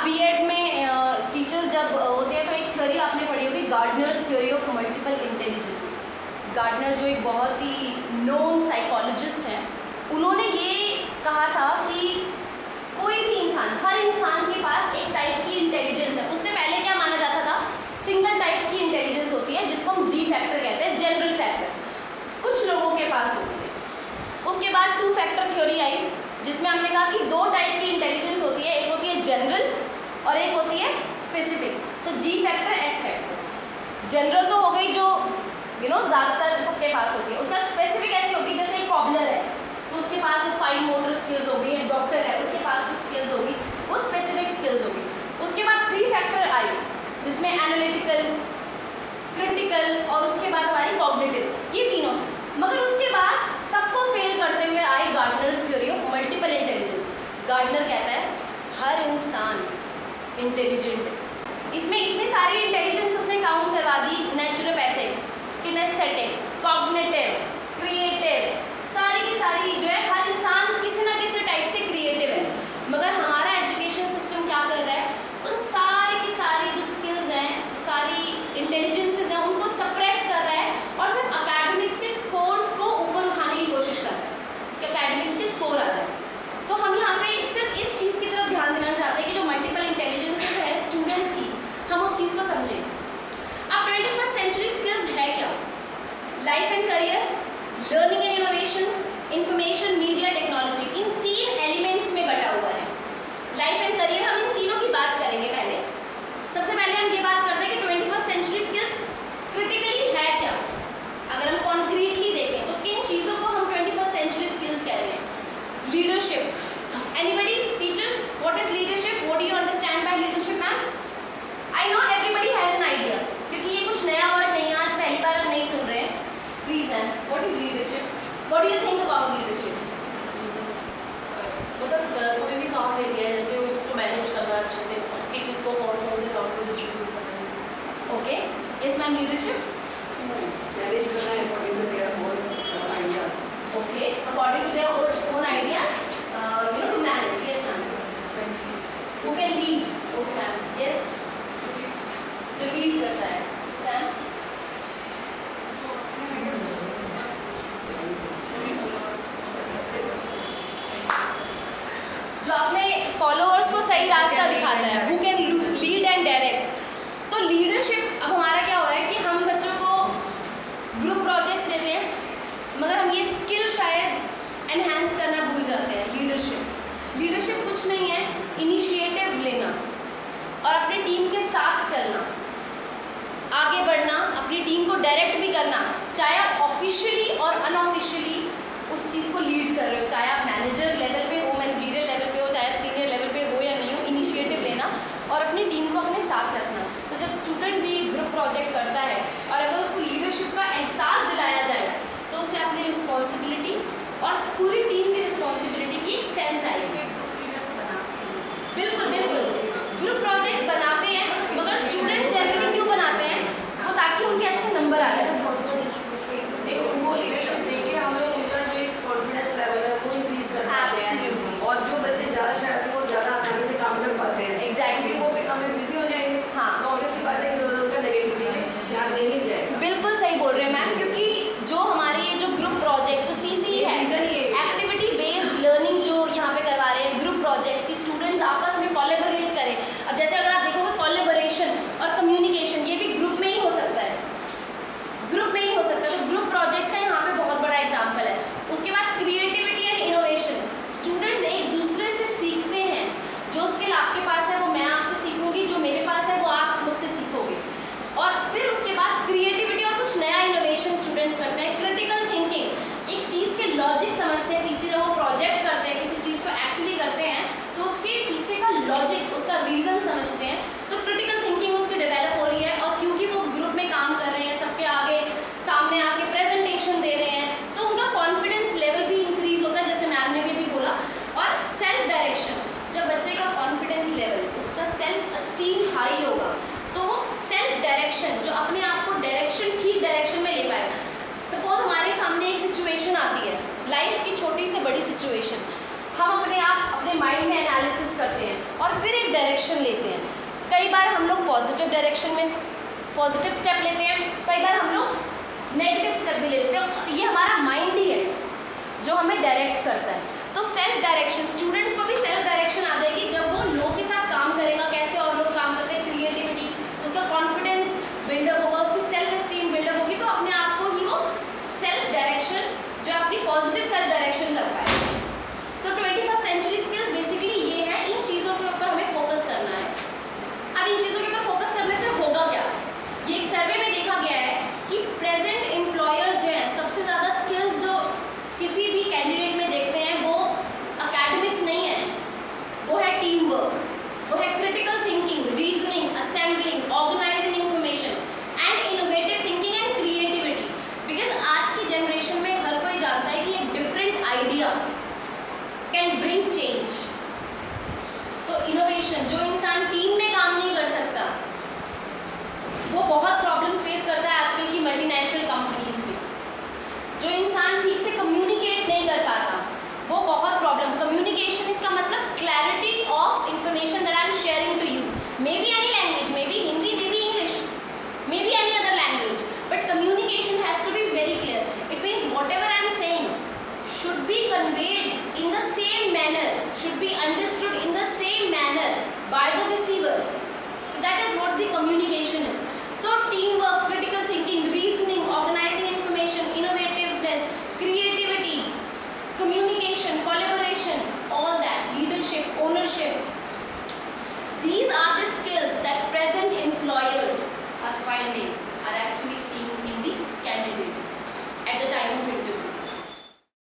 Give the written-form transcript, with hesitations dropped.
BEd में teachers जब होते हैं तो एक थ्योरी आपने पढ़ी होगी, Gardner's theory of multiple intelligence. Gardner जो एक बहुत ही नोन साइकोलॉजिस्ट हैं, उन्होंने ये कहा था कि कोई भी इंसान, हर इंसान के पास एक टाइप की इंटेलिजेंस है। उससे पहले क्या माना जाता था, सिंगल टाइप की इंटेलिजेंस होती है जिसको हम जी फैक्टर कहते हैं, जनरल फैक्टर, कुछ लोगों के पास होती है। उसके बाद टू फैक्टर थ्योरी आई जिसमें हमने कहा कि दो टाइप की इंटेलिजेंस होती है, एक होती है जनरल और एक होती है specific. So G factor, S factor. General तो हो गई जो ज़्यादातर सबके पास होती है। उसका स्पेसिफिक ऐसी होती है जैसे एक कॉबलर है तो उसके पास फाइन मोटर स्किल्स होगी, एक डॉक्टर है उसके पास कुछ स्किल्स होगी, वो स्पेसिफिक स्किल्स होगी। उसके बाद थ्री फैक्टर आई जिसमें एनालिटिकल, क्रिटिकल और उसके बाद हमारी कॉग्निटिव, ये तीनों। मगर उसके बाद सबको फेल करते हुए आई Gardner's theory of multiple intelligence. Gardner कहता है हर इंसान इंटेलिजेंट है। इसमें इतने सारे इंटेलिजेंस उसने काउंट करवा दी, नेचुरोपैथिक, किनेस्थेटिक, कॉग्निटिव, क्रिएटिव, सारी की सारी जो है हर इंसान किसी ना किसी टाइप से क्रिएटिव है। मगर हमारा एजुकेशन सिस्टम क्या कर रहा है, उन सारी की सारी जो स्किल्स हैं, जो सारी इंटेलिजेंसेज हैं, उनको सप्रेस कर रहा है और सिर्फ अकेडमिक्स के स्कोर्स को ऊपर उठाने की कोशिश कर रहा है कि अकेडमिक्स के स्कोर आ जाए। तो हम यहाँ पे सिर्फ इस चीज़ की तरफ ध्यान देना चाहते हैं कि जो मल्टीपल इंटेलिजेंसेज है स्टूडेंट्स की, हम उस चीज़ को समझें। अब 21st सेंचुरी स्किल्स है क्या? Life and career, learning and innovation, information, media, technology, इन तीन एलिमेंट्स में बटा हुआ है। लाइफ एंड करियर, हम इन तीनों की बात करेंगे। पहले सबसे पहले हम ये बात करते हैं कि 21st सेंचुरी स्किल्स क्रिटिकली है क्या। अगर हम कॉन्क्रीटली देखें तो किन चीज़ों को हम 21st सेंचुरी स्किल्स कह रहे हैं? Leadership. Anybody, teachers, what is leadership? What do you understand by leadership ma'am? I know everybody has an idea, क्योंकि ये कुछ नया वर्ड नहीं है, आज पहली बार हम नहीं सुन रहे हैं। Please ma'am, what is leadership? What do you think about leadership? मतलब कोई भी काम दे दिया है, जैसे उसको मैनेज करना अच्छे से, कि किसको कौन से काम को डिस्ट्रीब्यूट करना है। Okay, is my leadership manage करना है according to their own ideas. Okay, according to their own ideas, to manage. Yes ma'am. Who can lead? Okay ma'am, yes, जो लीड करता है। सैम? जो अपने फॉलोअर्स को सही रास्ता दिखाता है, who can lead and direct. तो लीडरशिप, अब हमारा क्या हो रहा है कि हम बच्चों को ग्रुप प्रोजेक्ट्स देते हैं मगर हम ये स्किल शायद एनहांस करना भूल जाते हैं। लीडरशिप कुछ नहीं है, इनिशिएटिव लेना और अपनी टीम के साथ चलना, आगे बढ़ना, अपनी टीम को डायरेक्ट भी करना, चाहे आप ऑफिशियली और अनऑफिशियली उस चीज़ को लीड कर रहे हो, चाहे आप मैनेजर लेवल पे हो, मैनेजरियल लेवल पे हो, चाहे आप सीनियर लेवल पे हो या नहीं हो। इनिशिएटिव लेना और अपनी टीम को अपने साथ रखना। तो जब स्टूडेंट भी ग्रुप प्रोजेक्ट करता है और अगर उसको लीडरशिप का एहसास दिलाया जाए तो उसे अपनी रिस्पॉन्सिबिलिटी और पूरी टीम की रिस्पॉन्सिबिलिटी की एक सेंस आएगी। बिल्कुल बिल्कुल, ग्रुप प्रोजेक्ट्स बनाते हैं मगर स्टूडेंट जनरली क्यों बनाते हैं? वो ताकि उनके अच्छे नंबर आ जाए। वो लीडरशिप देके हम लोग उनका जो एक कॉन्फिडेंस लेवल है वो इंक्रीज कर पाते हैं और जो बच्चे ज़्यादा शायद वो ज़्यादा आसानी से काम कर पाते हैं। एग्जैक्टली, वो भी काम में बिजी हो जाएंगे। हाँ, तो ऑब्वियसली बात है कि उनका नेगेटिविटी में ध्यान नहीं जाएगा। बिल्कुल सही बोल रहे हैं मैम, क्योंकि जो हमारे ये जो ग्रुप प्रोजेक्ट्स, जो सीसी है, एक्टिविटी बेस्ड लर्निंग जो यहाँ पे करवा रहे हैं, ग्रुप प्रोजेक्ट्स की स्टूडेंट्स आपस में कोलैबोरेट करें। अब जैसे अगर आप देखोगे कोलैबोरेशन और कम्युनिकेशन ये भी ग्रुप में ही हो सकता है, ग्रुप में ही हो सकता है। तो ग्रुप प्रोजेक्ट्स का यहाँ पे बहुत बड़ा एग्जाम्पल है। उसके बाद क्रिएटिविटी एंड इनोवेशन, स्टूडेंट्स एक दूसरे से सीखते हैं। जो स्किल आपके पास है वो मैं आपसे सीखूंगी, जो मेरे पास है वो आप मुझसे सीखोगे। और फिर उसके बाद क्रिएटिविटी और कुछ नया इनोवेशन स्टूडेंट्स करते हैं। क्रिटिकल थिंकिंग, एक चीज़ के लॉजिक समझते हैं पीछे, जब वो प्रोजेक्ट करते हैं, किसी चीज़ को एक्चुअली करते हैं तो उसके पीछे का लॉजिक, उसका रीज़न समझते हैं। तो क्रिटिकल थिंकिंग उसकी डेवलप हो रही है और क्योंकि वो ग्रुप में काम कर रहे हैं, सबके आगे सामने आके प्रेजेंटेशन दे रहे हैं, तो उनका कॉन्फिडेंस लेवल भी इंक्रीज होता है, जैसे मैम ने भी बोला। और सेल्फ डायरेक्शन, जब बच्चे का कॉन्फिडेंस लेवल, उसका सेल्फ अस्टीम हाई होगा तो सेल्फ डायरेक्शन, जो अपने आप को डायरेक्शन, ठीक डायरेक्शन में ले पाएगा। सपोज हमारे सामने एक सिचुएशन आती है, लाइफ की छोटी से बड़ी सिचुएशन, हम अपने आप अपने माइंड में एनालिसिस करते हैं और फिर एक डायरेक्शन डायरेक्शन लेते हैं। कई बार हम लोग पॉजिटिव डायरेक्शन में पॉजिटिव स्टेप लेते हैं, कई बार हम लोग नेगेटिव स्टेप भी लेते हैं। ये हमारा माइंड ही है जो हमें डायरेक्ट करता है। तो सेल्फ डायरेक्शन, स्टूडेंट्स को भी सेल्फ डायरेक्शन आ जाएगी जब वो लोग के साथ काम करेगा, कैसे और लोग काम करते हैं, क्रिएटिविटी, उसका कॉन्फिडेंस बिल्डअप होगा, उसकी सेल्फ एस्टीम बिल्डअप होगी, तो अपने आप को ही वो सेल्फ डायरेक्शन जो अपनी पॉजिटिव सेल्फ डायरेक्शन कर पाए। तो 21st सेंचुरी स्किल्स बेसिकली ये है, इन चीज़ों के ऊपर हमें फोकस करना है। अब इन चीज़ों के ऊपर फोकस करने से होगा क्या? ये एक सर्वे में देखा गया है कि प्रेजेंट एम्प्लॉयर्स जो है सबसे ज़्यादा स्किल्स जो किसी भी कैंडिडेट में देखते हैं वो अकेडमिक्स नहीं है, वो है टीम वर्क, वो है critical thinking, reasoning, assembling, organising information and innovative thinking and creativity. Because आज की जनरेशन में हर कोई जानता है कि एक different idea can bring change. तो इनोवेशन, जो इंसान टीम में काम नहीं कर सकता वो बहुत प्रॉब्लम्स फेस करता है आजकल की मल्टीनेशनल कंपनीज में। जो इंसान ठीक से कम्युनिकेट नहीं कर पाता वो बहुत प्रॉब्लम। कम्युनिकेशन इसका मतलब clarity of information that I am sharing to you, may be any language, may be Hindi, may be English, may be any other language, but communication has to be very clear. It means whatever I am saying should be conveyed in the same manner, should be understood in the same manner by the receiver. So that is what the communication is. So teamwork, critical thinking, reasoning, organizing information, innovativeness, creativity, communication, collaboration, all that, leadership, ownership. These are the skills that present employers are finding, are actually seeing in the candidates at the time of interview.